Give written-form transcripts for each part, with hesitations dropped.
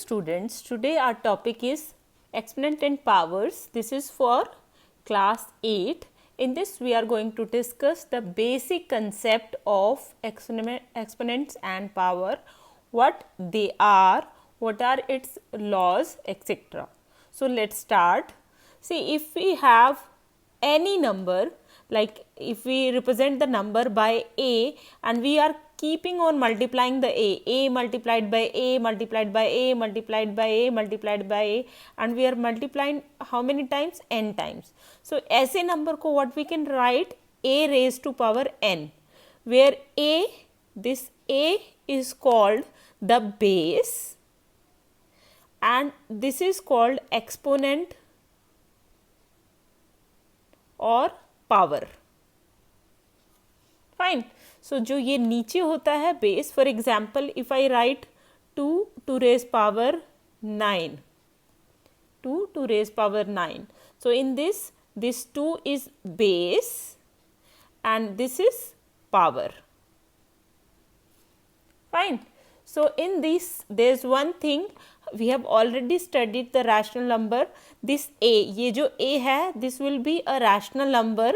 students, today our topic is exponent and powers. This is for class 8. In this we are going to discuss the basic concept of exponents and power, what they are, what are its laws, etc. So let's start. See, if we have any number, like if we represent the number by a and we are keeping on multiplying the a multiplied by a multiplied by a multiplied by a multiplied by a, and we are multiplying how many times? n times. So ऐसे number को what we can write? a raised to power n, where this a is called the base and this is called exponent और power. Fine. सो जो ये नीचे होता है base, for example if I right 2 to raise power 9, 2 to raise power 9. So in this 2 is base and this is power. Fine. So in this there is one thing, we have already studied the rational number. This a, ये जो a है, this will be a rational number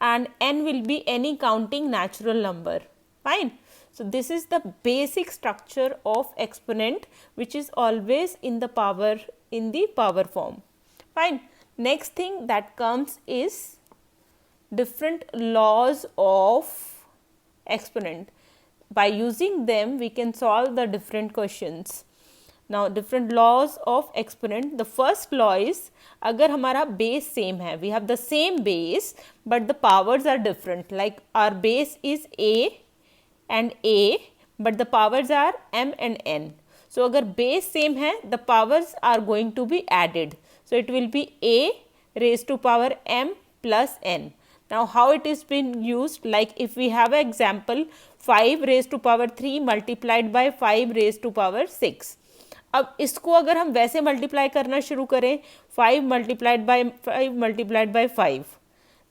and n will be any counting natural number. Fine. So this is the basic structure of exponent, which is always in the power form. Fine. Next thing that comes is different laws of exponent. By using them we can solve the different questions. Now different laws of exponent. The first law is, अगर हमारा base same है, we have the same base but the powers are different, like our base is a and a but the powers are m and n. So अगर base same है, the powers are going to be added, so it will be a raised to power m plus n. Now how it is been used, like if we have an example 5 raised to power 3 multiplied by 5 raised to power 6. अब इसको अगर हम वैसे multiply करना शुरू करें 5 multiplied by 5 multiplied by 5,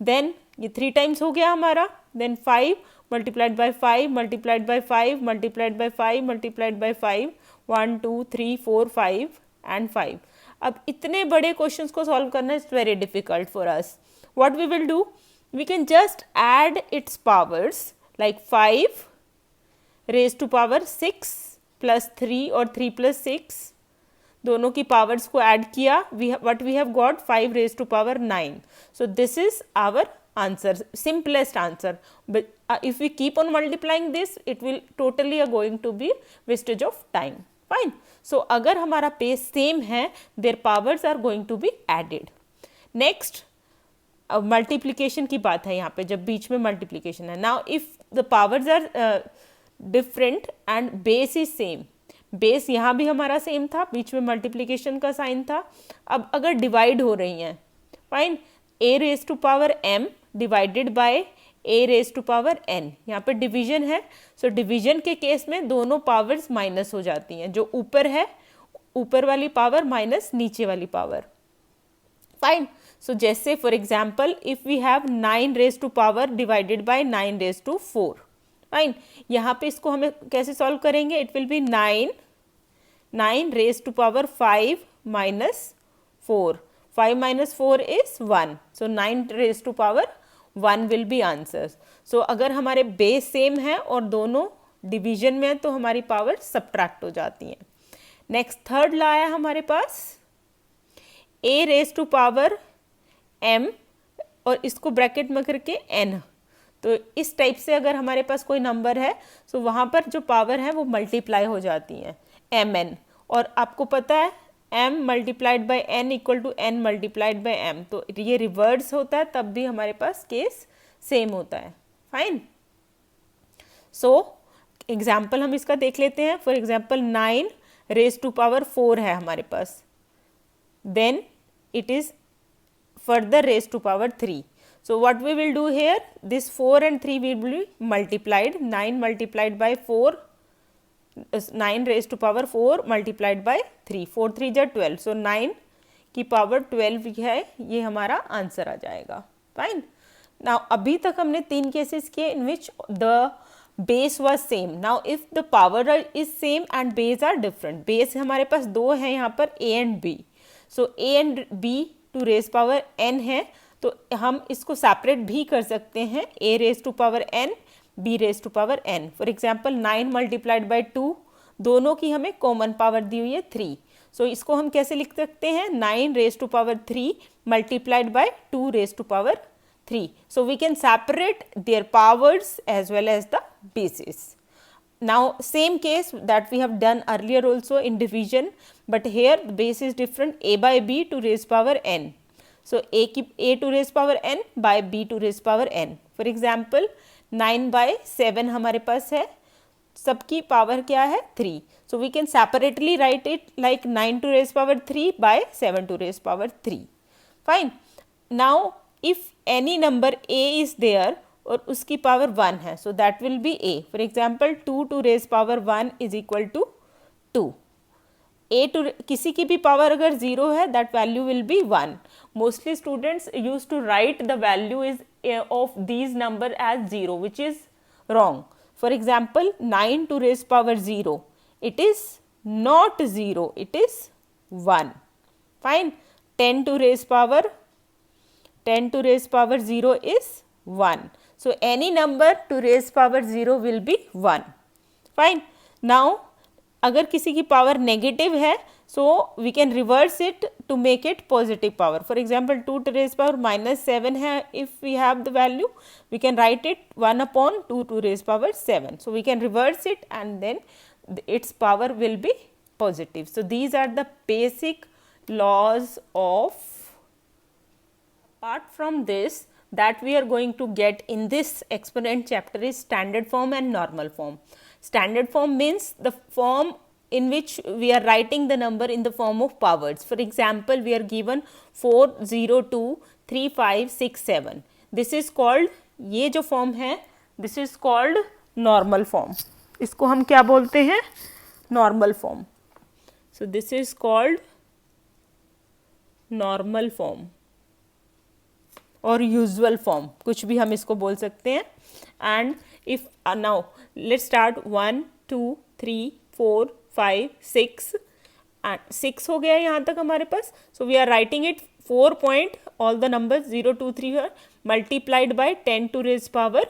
then ये 3 times हो गया हमारा, then 5 multiplied by 5 multiplied by 5 multiplied by 5 multiplied by 5, 1 2 3 4 5 and 5. अब इतने बड़े क्वेश्चंस को सॉल्व करना is very difficult for us. What we will do, we can just add its powers, like 5 raise to power 6 plus 3 और 3 plus 6, दोनों की powers को add किया, what we have got 5 raised to power 9. So this is our answer, simplest answer. But if we keep on multiplying this, it will totally going to be wastage of time. Fine. So अगर हमारा base same है, their powers are going to be added. Next, multiplication की बात है यहाँ पे, जब बीच में multiplication है. Now if the powers are different and base is same, base यहाँ भी हमारा सेम था, बीच में मल्टीप्लिकेशन का साइन था. अब अगर डिवाइड हो रही हैं, fine, a raise to power m divided by a raise to power n, यहाँ पे डिवीजन है. सो डिवीजन के केस में दोनों पावर्स माइनस हो जाती हैं, जो ऊपर है ऊपर वाली पावर माइनस नीचे वाली पावर. फाइन. सो जैसे for example if we have 9 raise to power divided by 9 raise to 4. Fine. यहाँ पे इसको हमें कैसे सॉल्व करेंगे, it will be 9 raise to power 5 minus 4, 5 minus 4 is 1, so 9 raise to power 1 will be answers. So अगर हमारे base same है और दोनों डिवीजन में है तो हमारी पावर सब्ट्रैक्ट हो जाती हैं. नेक्स्ट थर्ड ला है हमारे पास a raise to power m और इसको ब्रैकेट में करके n. तो इस टाइप से अगर हमारे पास कोई नंबर है तो वहाँ पर जो पावर है वो मल्टीप्लाई हो जाती हैं, mn. और आपको पता है m multiplied by n equal to n multiplied by m, तो ये रिवर्स होता है, तब भी हमारे पास केस सेम होता है. फाइन. सो एग्जाम्पल हम इसका देख लेते हैं. For example 9 raise to power 4 है हमारे पास, then it is further raise to power 3. So what we will do here, this 4 and 3 will be multiplied, 9 multiplied by 4, 9 raised to power 4 multiplied by 3, 4 3 जा 12, so 9 की power 12 है, ये हमारा answer आ जाएगा. Fine. Now अभी तक हमने 3 केसेस किए in which the base was same. Now if the power is same and base are different, base हमारे पास दो है यहाँ पर a and b, so a and b to raise power n है, तो हम इसको सेपरेट भी कर सकते हैं, a raise to power n, b raise to power n. For example 9 multiplied by 2, दोनों की हमें कॉमन पावर दी हुई है 3, सो इसको हम कैसे लिख सकते हैं, 9 raise to power 3 multiplied by 2 raise to power 3. So we can separate their powers as well as the bases. Now same case that we have done earlier also in division, but here the base is different, a by b to raise power n. So a to raise power n by b to raise power n. For example 9 by 7 हमारे पास है, सबकी power क्या है 3. So we can separately write it like 9 to raise power 3 by 7 to raise power 3. Fine. Now if any number a is there और उसकी power 1 है, so that will be a. For example 2 to raise power 1 is equal to 2. a to किसी की भी power अगर 0 है, that value will be 1. Mostly students used to write the value is of these number as 0, which is wrong. For example 9 to raise power 0, it is not 0, it is 1. Fine. 10 to raise power 0 is 1. So any number to raise power 0 will be 1. Fine. Now अगर किसी की power negative है, so we can reverse it to make it positive power. For example 2 to raise power minus 7 है, if we have the value, we can write it 1 upon 2 to raise power 7. So we can reverse it and then its power will be positive. So these are the basic laws of. Apart from this, that we are going to get in this exponent chapter is standard form and normal form. Standard form means the form in which we are writing the number in the form of powers. For example, we are given 4, 0, 2, 3, 5, 6, 7. This is called, ये जो form है, this is called normal form. इसको हम क्या बोलते हैं, normal form. So this is called normal form और usual form, कुछ भी हम इसको बोल सकते हैं. And if now let's start 1 2 3 4 5 6 and 6 हो गया यहाँ तक हमारे पास. So we are writing it 4 point all the numbers 0 2 3 multiplied by 10 to raise power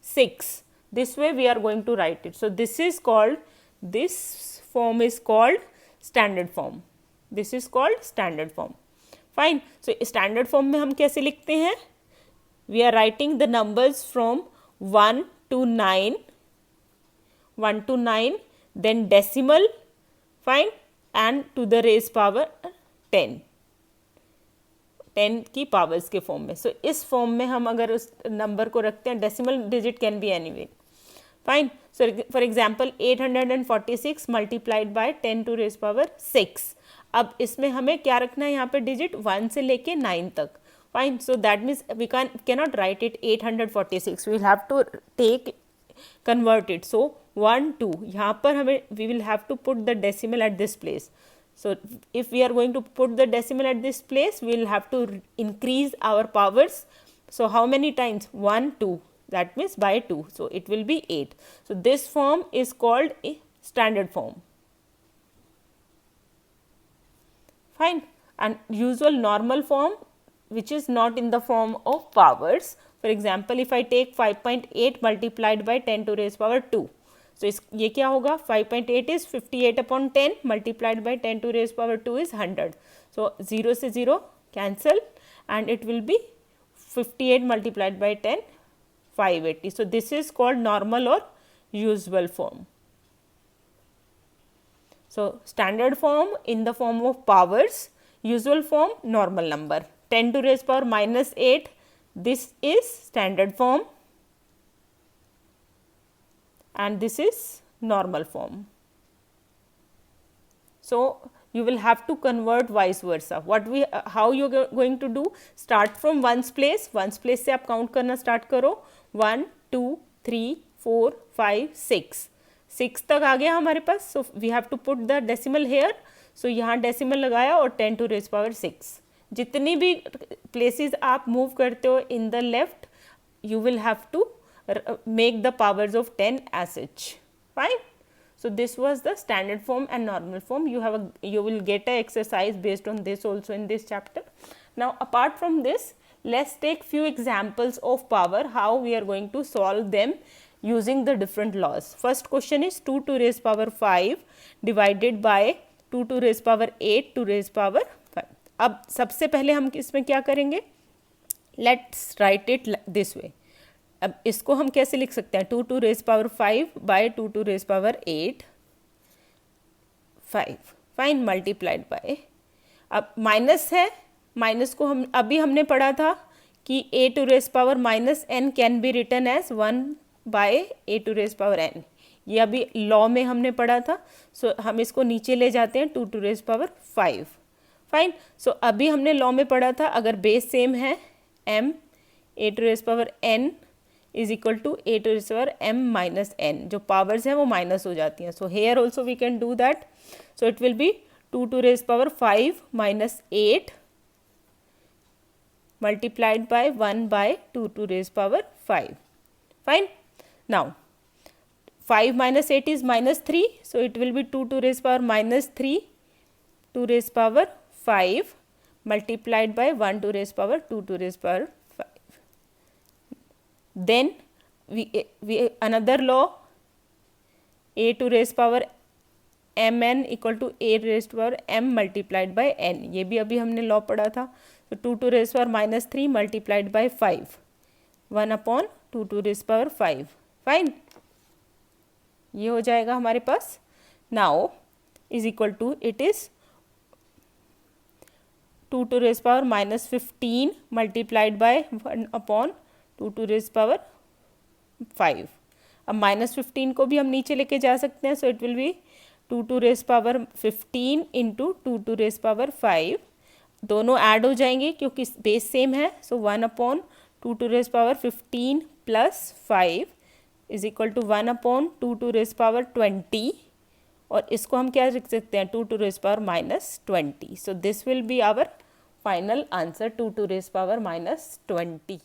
6. This way we are going to write it. So this is called, this form is called standard form. This is called standard form. Fine. So standard form में हम कैसे लिखते हैं, we are writing the numbers from 1 to 9, then decimal, fine, and to the raise power 10 की powers के form में. सो इस form में हम अगर उस नंबर को रखते हैं, decimal digit can be anyway. Fine. So for example 846 multiplied by 10 to raise power 6. अब इसमें हमें क्या रखना है, यहाँ पे डिजिट 1 से लेके 9 तक. Fine. So that means we cannot write it 846, we will have to take convert it. So 1 2 यहाँ पर हमें we will have to put the decimal at this place. So if we are going to put the decimal at this place, we will have to increase our powers. So how many times? 1 2, that means by 2. So it will be 8. So this form is called a standard form. Fine. And usual normal form, which is not in the form of powers. For example, if I take 5.8 multiplied by 10 to raise power 2. So ये क्या होगा, 5.8 is 58 upon 10 multiplied by 10 to raise power 2 is 100. So 0 से 0 cancel and it will be 58 multiplied by 10, 580. So this is called normal or usual form. So standard form in the form of powers, usual form normal number. 10 to raise power minus 8, this is standard form. And this is normal form. So you will have to convert vice versa. How you are going to do? Start from ones place से आप count करना start करो. 1 2 3 4 5 6 तक आ गया हमारे पास. So we have to put the decimal here. So यहाँ decimal लगाया और 10 to raise power 6. जितनी भी places आप move करते हो in the left, you will have to make the powers of 10 as such. Fine. So this was the standard form and normal form. You will get a exercise based on this also in this chapter. Now apart from this, let's take few examples of power, how we are going to solve them using the different laws. First question is 2 to raise power 5 divided by 2 to raise power 8 to raise power 5. अब सबसे पहले हम इसमें क्या करेंगे, let's write it this way. अब इसको हम कैसे लिख सकते हैं, 2 to raise power 5 by 2 to raise power 8 5. Fine, multiplied by, अब माइनस है, माइनस को हम अभी हमने पढ़ा था कि a to raise power minus n can be written as 1 by a to raise power n. ये अभी लॉ में हमने पढ़ा था. सो हम इसको नीचे ले जाते हैं 2 to raise power 5. Fine. So अभी हमने लॉ में पढ़ा था अगर बेस सेम है m a to raise power n is equal to a to raise power m minus n, जो पावर्स हैं वो माइनस हो जाती हैं. So here also we can do that. So it will be 2 to raise power 5 minus 8 multiplied by 1 by 2 to raise power 5. Fine. Now 5 minus 8 is minus 3, so it will be 2 to raise power minus 3 to raise power 5 multiplied by 1 to raise power 2 to raise power 5. Then we another law, a to raise power mn equal to a raised to power m multiplied by n. ये भी अभी हमने law पढ़ा था. तो 2 to raise power minus 3 multiplied by 5, 1 upon 2 to raise power 5. Fine, ये हो जाएगा हमारे पास. Now is equal to it is 2 to raise power minus 15 multiplied by 1 upon 2 to raise power 5. अब माइनस 15 को भी हम नीचे लेके जा सकते हैं. सो it will be 2 to raise power 15 into 2 to raise power 5. दोनों ऐड हो जाएंगे क्योंकि बेस सेम है. So 1 upon 2 to raise power 15 plus 5 is equal to 1 upon 2 to raise power 20, और इसको हम क्या लिख सकते हैं, 2 to raise power minus 20. So this will be our final answer, 2 to raise power minus 20.